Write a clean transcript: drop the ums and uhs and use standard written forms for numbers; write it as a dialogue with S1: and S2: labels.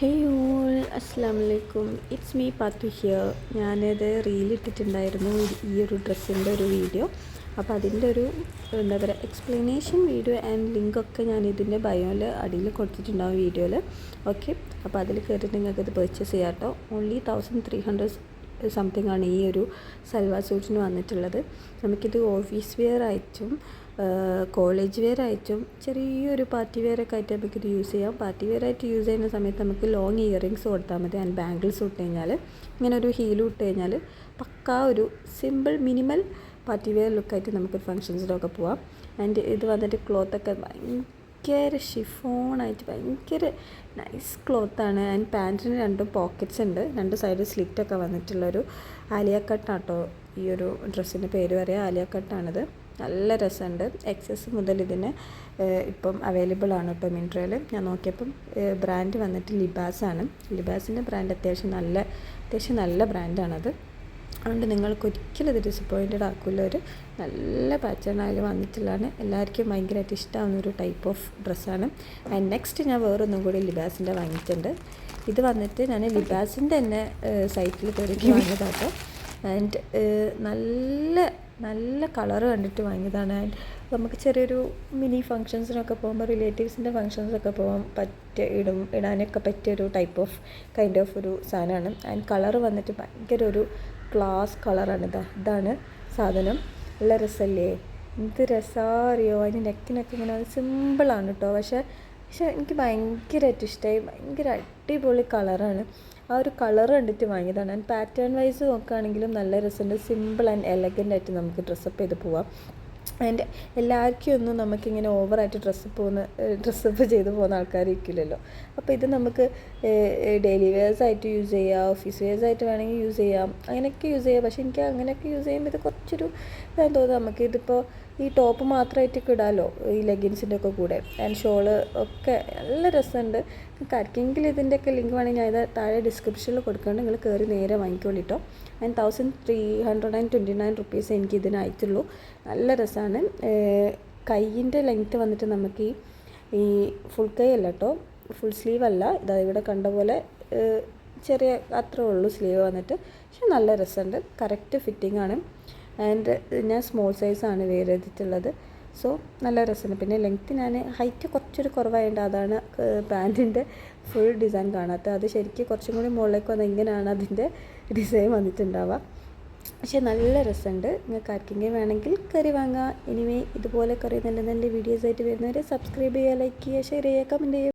S1: Hey all അസ്സാം വലൈക്കും, it's me Pathu here. ഞാനത് റീലിട്ടിട്ടുണ്ടായിരുന്നു ഈ ഒരു ഡ്രസ്സിൻ്റെ ഒരു വീഡിയോ. അപ്പോൾ അതിൻ്റെ ഒരു എന്താ പറയുക എക്സ്പ്ലനേഷൻ വീഡിയോ ആൻഡ് ലിങ്കൊക്കെ ഞാൻ ഇതിൻ്റെ ബയോയിൽ അടിയിൽ കൊടുത്തിട്ടുണ്ടാവും വീഡിയോയിൽ. ഓക്കെ, അപ്പോൾ അതിൽ കയറിയിട്ട് നിങ്ങൾക്കത് പർച്ചേസ് ചെയ്യാം കേട്ടോ. ഓൺലി 1300 സംതിങ് ആണ് ഈ ഒരു സൽവാർ സൂട്ടിന് വന്നിട്ടുള്ളത്. നമുക്കിത് ഓഫീസ് വെയർ ആയിട്ടും കോളേജ് വെയർ ആയിട്ടും ചെറിയൊരു പാർട്ടി വെയറൊക്കെ ആയിട്ട് നമുക്കിത് യൂസ് ചെയ്യാം. പാർട്ടി വെയർ ആയിട്ട് യൂസ് ചെയ്യുന്ന സമയത്ത് നമുക്ക് ലോങ് ഇയറിങ്സ് കൊടുത്താൽ മതി. ആൻഡ് ബാംഗിൾസ് ഇട്ട് കഴിഞ്ഞാൽ ഇങ്ങനെ ഒരു ഹീലും ഇട്ട് കഴിഞ്ഞാൽ പക്കാ ഒരു സിമ്പിൾ മിനിമൽ പാർട്ടി വെയർ ലുക്കായിട്ട് നമുക്കൊരു ഫങ്ഷൻസിലൊക്കെ പോവാം. ആൻഡ് ഇത് വന്നിട്ട് ക്ലോത്തൊക്കെ ഭയങ്കര ഷിഫോണായിട്ട് ഭയങ്കര നൈസ് ക്ലോത്താണ്. ആൻഡ് പാൻറ്റിന് 2 പോക്കറ്റ്സ് ഉണ്ട്, 2 സൈഡ് സ്ലിറ്റൊക്കെ വന്നിട്ടുള്ളൊരു ആലിയ കട്ടാട്ടോ ഈ ഒരു ഡ്രസ്സിൻ്റെ പേര് പറയുക. ആലിയ കട്ടാണിത്. നല്ല രസമുണ്ട്. എക്സസ് മുതൽ ഇതിന് ഇപ്പം അവൈലബിൾ ആണ് കേട്ടോ മിൻട്രയിൽ. ഞാൻ നോക്കിയപ്പം ബ്രാൻഡ് വന്നിട്ട് ലിബാസാണ്. ലിബാസിൻ്റെ ബ്രാൻഡ് അത്യാവശ്യം നല്ല ബ്രാൻഡാണത്. അതുകൊണ്ട് നിങ്ങൾക്ക് ഒരിക്കലും ഇത് ഡിസപ്പോയിൻറ്റഡ് ആക്കില്ല. ഒരു നല്ല പാറ്റേൺ ആയാലും വന്നിട്ടുള്ളതാണ്. എല്ലാവർക്കും ഭയങ്കരമായിട്ട് ഇഷ്ടമാവുന്ന ഒരു ടൈപ്പ് ഓഫ് ഡ്രസ്സാണ്. ആൻഡ് നെക്സ്റ്റ് ഞാൻ വേറൊന്നും കൂടി ലിബാസിൻ്റെ വാങ്ങിയിട്ടുണ്ട്. ഇത് വന്നിട്ട് ഞാൻ ലിബാസിൻ്റെ തന്നെ സൈറ്റിൽ കയറിയിട്ട് വാങ്ങിയതാട്ടോ. ആൻഡ് നല്ല കളറ് കണ്ടിട്ട് വാങ്ങിയതാണ്. ആൻഡ് നമുക്ക് ചെറിയൊരു മിനി ഫങ്ഷൻസിനൊക്കെ പോകുമ്പോൾ റിലേറ്റീവ്സിൻ്റെ ഫങ്ഷൻസൊക്കെ പോകാൻ ഇടാനൊക്കെ പറ്റിയൊരു ടൈപ്പ് ഓഫ് കൈൻഡ് ഓഫ് ഒരു സാധനമാണ്. ആൻഡ് കളറ് വന്നിട്ട് ഭയങ്കര ഒരു ക്ലാസ് കളറാണ്. ഇതാണ് സാധനം. നല്ല രസമല്ലേ? എന്ത് രസമാറിയോ? അതിന് നെക്കിനൊക്കെ ഇങ്ങനെ സിമ്പിളാണ് കേട്ടോ. പക്ഷേ എനിക്ക് ഭയങ്കരമായിട്ട് ഇഷ്ടമായി. ഭയങ്കര അടിപൊളി കളറാണ്. ആ ഒരു കളർ കണ്ടിട്ട് വാങ്ങിയതാണ്. ആൻഡ് പാറ്റേൺ വൈസ് നോക്കുകയാണെങ്കിലും നല്ല രസമുണ്ട്. സിമ്പിൾ ആൻഡ് എലഗൻ്റ് ആയിട്ട് നമുക്ക് ഡ്രസ്സപ്പ് ചെയ്ത് പോവാം. ആൻഡ് എല്ലാവർക്കും ഒന്നും നമുക്കിങ്ങനെ ഓവറായിട്ട് ഡ്രസ്സപ്പ് ചെയ്ത് പോകുന്ന ആൾക്കാരിക്കില്ലല്ലോ. അപ്പോൾ ഇത് നമുക്ക് ഡെയിലി വെയേഴ്സ് ആയിട്ട് യൂസ് ചെയ്യാം, ഓഫീസ് വെയേഴ്സ് ആയിട്ട് വേണമെങ്കിൽ യൂസ് ചെയ്യാം, അങ്ങനെയൊക്കെ യൂസ് ചെയ്യാം. പക്ഷേ എനിക്ക് അങ്ങനെയൊക്കെ യൂസ് ചെയ്യുമ്പോൾ ഇത് കുറച്ചൊരു ഇതാന്ന് തോന്നുന്നു. നമുക്ക് ഇതിപ്പോൾ ഈ ടോപ്പ് മാത്രമായിട്ടൊക്കെ ഇടാമല്ലോ ഈ ലെഗിൻസിൻ്റെ ഒക്കെ കൂടെ. ആൻഡ് ഷോള് ഒക്കെ നല്ല രസമുണ്ട്. നിങ്ങൾക്ക് ആർക്കെങ്കിലും ഇതിൻ്റെയൊക്കെ ലിങ്ക് വേണമെങ്കിൽ ഞാൻ ഇത് താഴെ ഡിസ്ക്രിപ്ഷനിൽ കൊടുക്കാണ്ട് നിങ്ങൾ കയറി നേരെ വാങ്ങിക്കോളിട്ടോ. ആൻഡ് 1329 റുപ്പീസ് എനിക്ക് ഇതിനായിട്ടുള്ളൂ. നല്ല രസമാണ്. കൈയിൻ്റെ ലെങ്ത്ത് വന്നിട്ട് നമുക്ക് ഈ ഫുൾ കൈ അല്ല കേട്ടോ, ഫുൾ സ്ലീവ് അല്ല. ഇതാ ഇവിടെ കണ്ട പോലെ ചെറിയ അത്രേ ഉള്ളൂ സ്ലീവ് വന്നിട്ട്. പക്ഷെ നല്ല രസമുണ്ട്. കറക്റ്റ് ഫിറ്റിംഗ് ആണ്. ആൻഡ് ഞാൻ സ്മോൾ സൈസാണ് വെയർ ചെയ്തിട്ടുള്ളത്. സോ നല്ല രസമുണ്ട്. പിന്നെ ലെങ്ത്ത് ഞാൻ ഹൈറ്റ് കുറച്ചൊരു കുറവായതുകൊണ്ട് അതാണ് പാൻറ്റിൻ്റെ ഫുൾ ഡിസൈൻ കാണാത്തത്. അത് ശരിക്കും കുറച്ചും കൂടി മുകളിലേക്ക് വന്നാൽ ഇങ്ങനെയാണ് അതിൻ്റെ ഡിസൈൻ വന്നിട്ടുണ്ടാവുക. പക്ഷേ നല്ല രസമുണ്ട്. നിങ്ങൾക്ക് ആർക്കെങ്കിലും വേണമെങ്കിൽ കയറി വാങ്ങാം. ഇനിമേ ഇതുപോലെ കുറേ നല്ല നല്ല വീഡിയോസായിട്ട് വരുന്നവരെ സബ്സ്ക്രൈബ് ചെയ്യുക, ലൈക്ക് ചെയ്യുക, ഷെയർ ചെയ്യുക, കമൻറ്റ് ചെയ്യുക.